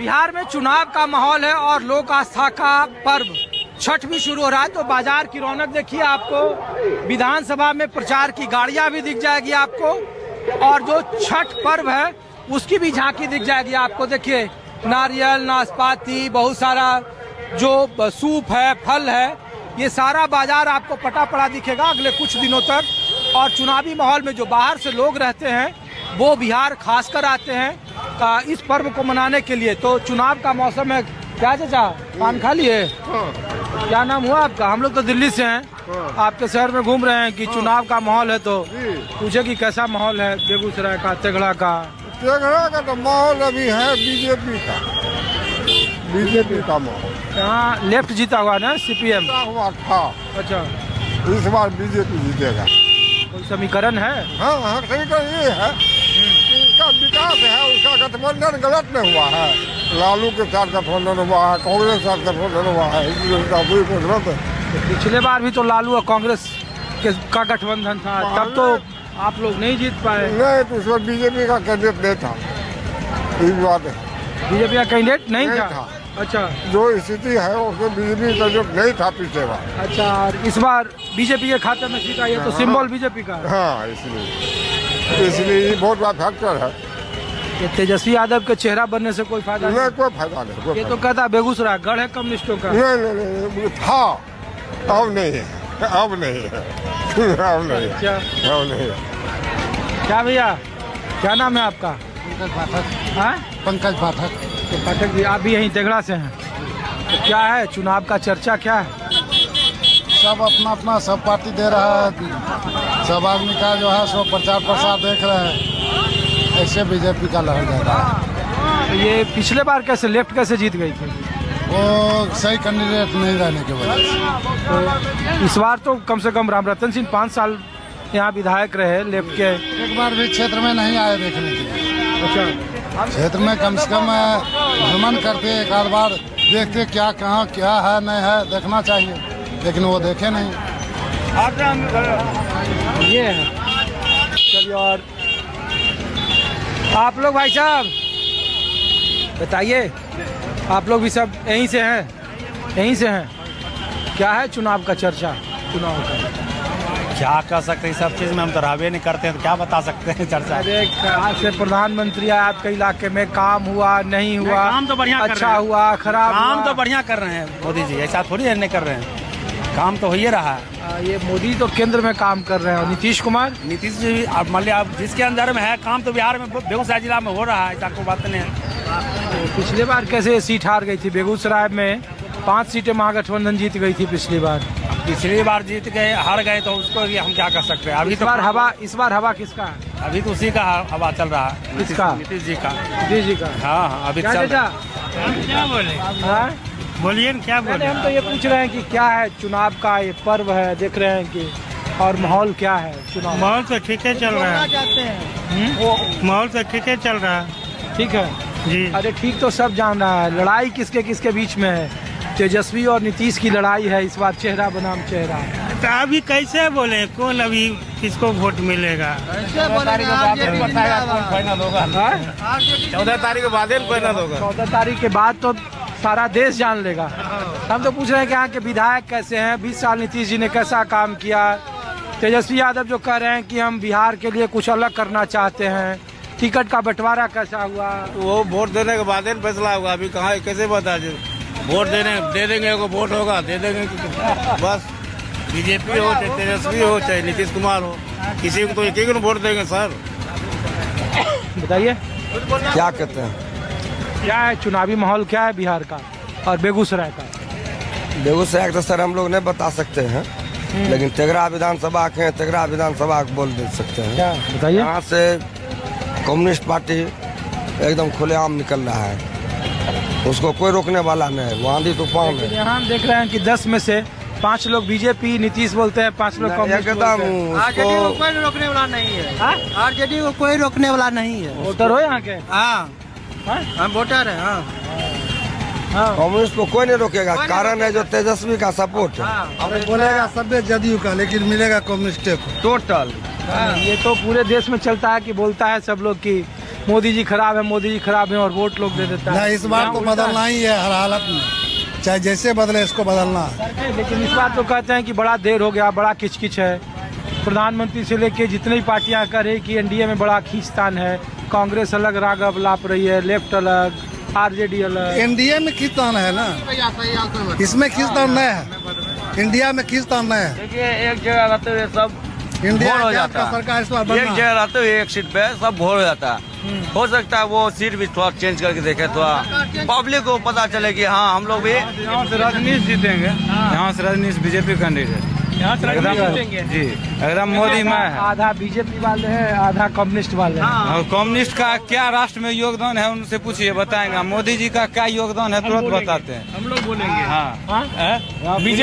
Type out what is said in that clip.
बिहार में चुनाव का माहौल है और लोक आस्था का पर्व छठ भी शुरू हो रहा है, तो बाजार की रौनक देखिए आपको। विधानसभा में प्रचार की गाड़ियां भी दिख जाएगी आपको और जो छठ पर्व है उसकी भी झांकी दिख जाएगी आपको। देखिए नारियल, नाशपाती, बहुत सारा जो सूप है, फल है, ये सारा बाजार आपको पटा पड़ा दिखेगा अगले कुछ दिनों तक। और चुनावी माहौल में जो बाहर से लोग रहते हैं वो बिहार खासकर आते हैं इस पर्व को मनाने के लिए। तो चुनाव का मौसम है। क्या चाचा पान खा लिए? क्या नाम हुआ आपका? हम लोग तो दिल्ली से हैं, आपके शहर में घूम रहे हैं कि चुनाव का माहौल है, तो पूछे कि कैसा माहौल है बेगूसराय का, तेघड़ा का? तेघड़ा का तो माहौल अभी है बीजेपी का माहौल। यहाँ लेफ्ट जीता हुआ ना, सीपीएम हुआ था। अच्छा, इस बार बीजेपी जीतेगा। कोई समीकरण है? हाँ, समीकरण ये है कि इसका विकास है, उसका गठबंधन गलत नहीं हुआ है। लालू के साथ गठबंधन हुआ है, कांग्रेस के साथ गठबंधन हुआ है, इसलिए उसका कोई गलत है। पिछले बार भी तो लालू और कांग्रेस का गठबंधन था, तब तो आप लोग नहीं जीत पाए। नहीं, तो उसमें बीजेपी का कैंडिडेट नहीं था। इस बात है, बीजेपी का कैंडिडेट नहीं था। अच्छा, जो स्थिति है उसमें बीजेपी का जो नहीं था पिछले बार। अच्छा, और इस बार बीजेपी के खाते में जीता, ये तो सिंबल बीजेपी का है। हाँ, इसलिए ये बहुत बड़ा फैक्टर है। ये तेजस्वी यादव के चेहरा बनने से कोई फायदा नहीं, कोई फायदा नहीं। ये तो कहता बेगूसराय गढ़ है कम्युनिस्टों का। नहीं, था, अब नहीं है, अब नहीं है, अब नहीं है, अच्छा, अब नहीं है। क्या भैया, क्या नाम है आपका? पंकज पाठक। हाँ, पंकज पाठक। तो पाठक जी, आप भी यहीं तेघड़ा से हैं, तो क्या है चुनाव का चर्चा क्या है? सब अपना अपना सब पार्टी दे रहा है, सब आदमी का जो है सो प्रचार प्रसार देख रहे हैं, ऐसे बीजेपी का लहर जा रहा है। तो ये पिछले बार कैसे लेफ्ट कैसे जीत गई थी? वो सही कैंडिडेट नहीं रहने की वजह से। तो इस बार तो कम से कम रामरतन सिंह 5 साल यहाँ विधायक रहे लेफ्ट के। एक बार भी क्षेत्र में नहीं आए देखने के लिए। अच्छा, क्षेत्र में कम से कम भ्रमण करते, एक आध बार देखते क्या कहाँ क्या है नहीं है, देखना चाहिए, लेकिन वो देखे नहीं। ये है। चलिए, और आप लोग भाई साहब बताइए, आप लोग भी सब यहीं से हैं? यहीं से हैं? क्या है चुनाव का चर्चा? चुनाव का क्या कर सकते हैं, सब चीज़ में हम तो रहबे नहीं करते हैं, तो क्या बता सकते हैं चर्चा? अरे कहाँ से प्रधानमंत्री आए आपके इलाके में, काम हुआ नहीं हुआ? काम तो बढ़िया कर रहे अच्छा हैं। हुआ खराब काम हुआ? तो बढ़िया कर रहे हैं मोदी जी, ऐसा थोड़ी है नहीं कर रहे हैं, काम तो हो ही रहा है। ये मोदी तो केंद्र में काम कर रहे हैं, और नीतीश कुमार नीतीश जी भी, अब मान लिया आप जिसके अंदर में है काम, तो बिहार में बेगूसराय जिला में हो रहा है, ऐसा कोई बात नहीं है। तो पिछले बार कैसे सीट हार गई थी बेगूसराय में? 5 सीटें महागठबंधन जीत गई थी पिछली बार। पिछली बार जीत गए, हार गए, तो उसको भी हम क्या कर सकते हैं? अभी इस तो बार हवा किसका है? अभी तो उसी का हवा चल रहा है। किसका? नीतीश जी का। नीतीश जी का। हाँ, अभी क्या चल चाचा? क्या बोले, हाँ? बोलिए ना, क्या नहीं, हम तो ये पूछ रहे हैं कि क्या है चुनाव का ये पर्व है, देख रहे हैं कि, और माहौल क्या है चुनाव? माहौल तो ठीक है चल रहा है, माहौल तो ठीक है चल रहा है। ठीक है जी। अरे ठीक तो सब जान रहा है, लड़ाई किसके किसके बीच में है? तेजस्वी और नीतीश की लड़ाई है इस बार, चेहरा बनाम चेहरा। तो अभी कैसे बोले कौन अभी किसको वोट मिलेगा? 14 तारीख के बाद फाइनल होगा। 14 तारीख के बाद फाइनल होगा। 14 तारीख के बाद तो सारा देश जान लेगा। हम तो पूछ रहे हैं कि यहाँ के विधायक कैसे हैं, 20 साल नीतीश जी ने कैसा काम किया? तेजस्वी यादव जो कह रहे हैं कि हम बिहार के लिए कुछ अलग करना चाहते हैं, टिकट का बंटवारा कैसा हुआ? वो वोट देने के बाद फैसला होगा, अभी कहाँ कैसे बता वोट दे देंगे, को वोट होगा दे देंगे, बस बीजेपी हो चाहे तेजस्वी हो चाहे नीतीश कुमार हो, किसी को तो एक ही वोट देंगे सर। बताइए क्या कहते हैं? क्या है चुनावी माहौल, क्या है बिहार का और बेगूसराय का? बेगूसराय तो सर हम लोग नहीं बता सकते हैं, लेकिन तेघड़ा विधानसभा के तेघड़ा विधानसभा बोल दे सकते हैं। क्या बताइए? यहाँ से कम्युनिस्ट पार्टी एकदम खुलेआम निकल रहा है, उसको कोई रोकने वाला नहीं है, वो आंधी तूफान है। यहाँ हम देख रहे हैं कि 10 में से 5 लोग बीजेपी, नीतीश बोलते हैं, 5 लोग कांग्रेस बोलते हैं। एकदम उसको कोई रोकने वाला नहीं है। हाँ? आरजेडी को कोई रोकने वाला नहीं है। वोटर हो यहाँ के? हाँ, हाँ? हम वोटर है। हाँ, हाँ। कम्युनिस्ट को कोई नहीं रोकेगा, कारण है जो तेजस्वी का सपोर्ट है। बोलेगा सब जदयू का, लेकिन मिलेगा कम्युनिस्ट को टोटल। ये तो पूरे देश में चलता है कि बोलता है सब लोग कि मोदी जी खराब है, मोदी जी खराब है और वोट लोग दे देता ना है। इस बार तो उल्टा है। बदलना ही है हर हालत में, चाहे जैसे बदले इसको बदलना है। लेकिन इस बात तो कहते हैं कि बड़ा देर हो गया, बड़ा किचकिच है। प्रधानमंत्री से लेके जितनी भी पार्टियां कर रही कि एनडीए में बड़ा खींचतान है, कांग्रेस अलग राग लाप रही है, लेफ्ट अलग, आरजेडी अलग। एनडीए में खींचतान है ना, इसमें खींचतान नहीं है, इंडिया में खींचतान नहीं है। देखिए एक जगह रहते हुए सब इंडिया भोर हो के जाता आपका है। सरकार इस बार एक बनना जगह रहते हुए एक सीट पे सब भोर हो जाता है। हो सकता है वो सीट भी थोड़ा चेंज करके देखे, थोड़ा पब्लिक को पता चले कि हाँ हम लोग भी यहाँ से रजनीश जीतेंगे, यहाँ से रजनीश बीजेपी कैंडिडेट जी, एकदम मोदी में है। आधा बीजेपी वाले हैं, आधा कम्युनिस्ट वाले हैं। और कम्युनिस्ट का क्या राष्ट्र में योगदान है उनसे पूछिए, बताएंगे। मोदी जी का क्या योगदान है तुरंत बताते हैं। हम लोग बोलेंगे। हाँ हाँ? बीजेपी